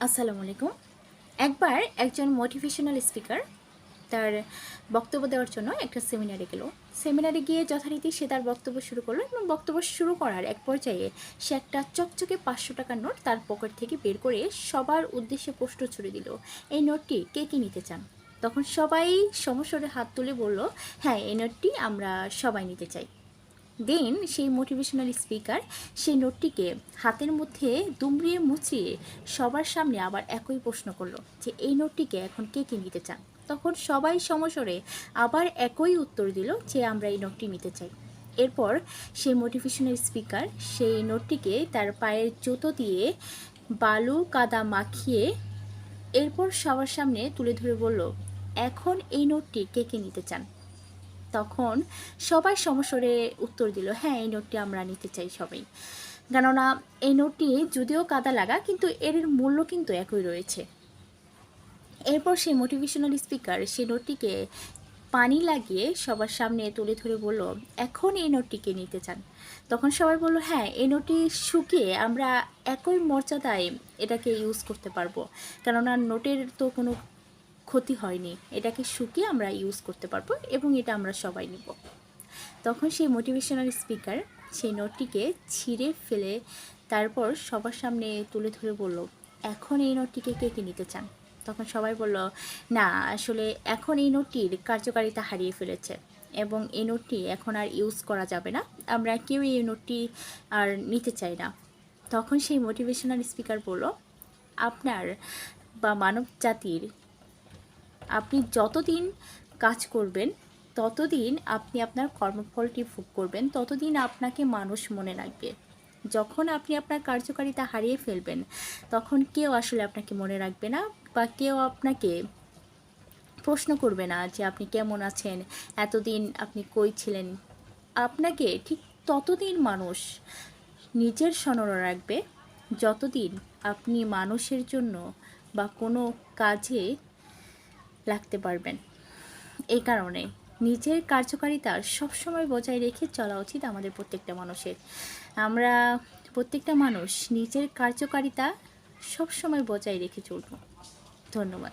আসসালামু আলাইকুম। একবার একজন মোটিভেশনাল স্পিকার তার বক্তব্য দেওয়ার জন্য একটা সেমিনারে গেল। সেমিনারে গিয়ে যথারীতি সে তার বক্তব্য শুরু করলো এবং বক্তব্য শুরু করার এক পর্যায়ে সে একটা চকচকে 500 টাকার নোট তার পকেট থেকে বের করে সবার উদ্দেশ্যে প্রশ্ন ছুড়ে দিল, এই নোটটি কে কে নিতে চান? তখন সবাই সমস্বরে হাত তুলে বলল, হ্যাঁ, এই নোটটি আমরা সবাই নিতে চাই। দেন সেই মোটিভেশনাল স্পিকার সেই নোটটিকে হাতের মধ্যে দুমড়িয়ে মুচড়িয়ে সবার সামনে আবার একই প্রশ্ন করলো যে এই নোটটিকে এখন কে কে নিতে চান? তখন সবাই সমস্বরে আবার একই উত্তর দিল যে আমরা এই নোটটি নিতে চাই। এরপর সেই মোটিভেশনাল স্পিকার সেই নোটটিকে তার পায়ের জুতো দিয়ে বালু কাদা মাখিয়ে এরপর সবার সামনে তুলে ধরে বলল, এখন এই নোটটি কে কে নিতে চান? তখন সবাই সমস্বরে উত্তর দিল, হ্যাঁ, এই নোটটি আমরা নিতে চাই সবাই। কেননা এই নোটটি যদিও কাদা লাগা, কিন্তু এর মূল্য কিন্তু একই রয়েছে। এরপর সেই মোটিভেশনাল স্পিকার সেই নোটটিকে পানি লাগিয়ে সবার সামনে তুলে ধরে বলল, এখন এই নোটটিকে নিতে চান? তখন সবাই বলল, হ্যাঁ, এই নোটটি শুকিয়ে আমরা একই মর্যাদায় এটাকে ইউজ করতে পারবো, কেননা নোটের তো কোনো ক্ষতি হয়নি, এটাকে শুকিয়ে আমরা ইউজ করতে পারবো এবং এটা আমরা সবাই নিব। তখন সেই মোটিভেশনাল স্পিকার সেই নোটটিকে ছিঁড়ে ফেলে তারপর সবার সামনে তুলে ধরে বলল, এখন এই নোটটিকে কে কে নিতে চান? তখন সবাই বলল, না, আসলে এখন এই নোটটির কার্যকারিতা হারিয়ে ফেলেছে এবং এই নোটটি এখন আর ইউজ করা যাবে না, আমরা কেউ এই নোটটি আর নিতে চাই না। তখন সেই মোটিভেশনাল স্পিকার বলল, আপনার বা মানব জাতির আপনি যতদিন কাজ করবেন ততদিন আপনি আপনার কর্মফলটি ভোগ করবেন, ততদিন আপনাকে মানুষ মনে রাখবে। যখন আপনি আপনার কার্যকারিতা হারিয়ে ফেলবেন তখন কেউ আসলে আপনাকে মনে রাখবে না বা কেউ আপনাকে প্রশ্ন করবে না যে আপনি কেমন আছেন, এতদিন আপনি কই ছিলেন। আপনাকে ঠিক ততদিন মানুষ নিজের স্মরণে রাখবে যতদিন আপনি মানুষের জন্য বা কোনো কাজে লাগতে পারবেন। এই কারণে নিজের কার্যকারিতা সবসময় বজায় রেখে চলা উচিত আমাদের প্রত্যেকটা মানুষের। আমরা প্রত্যেকটা মানুষ নিজের কার্যকারিতা সবসময় বজায় রেখে চলব। ধন্যবাদ।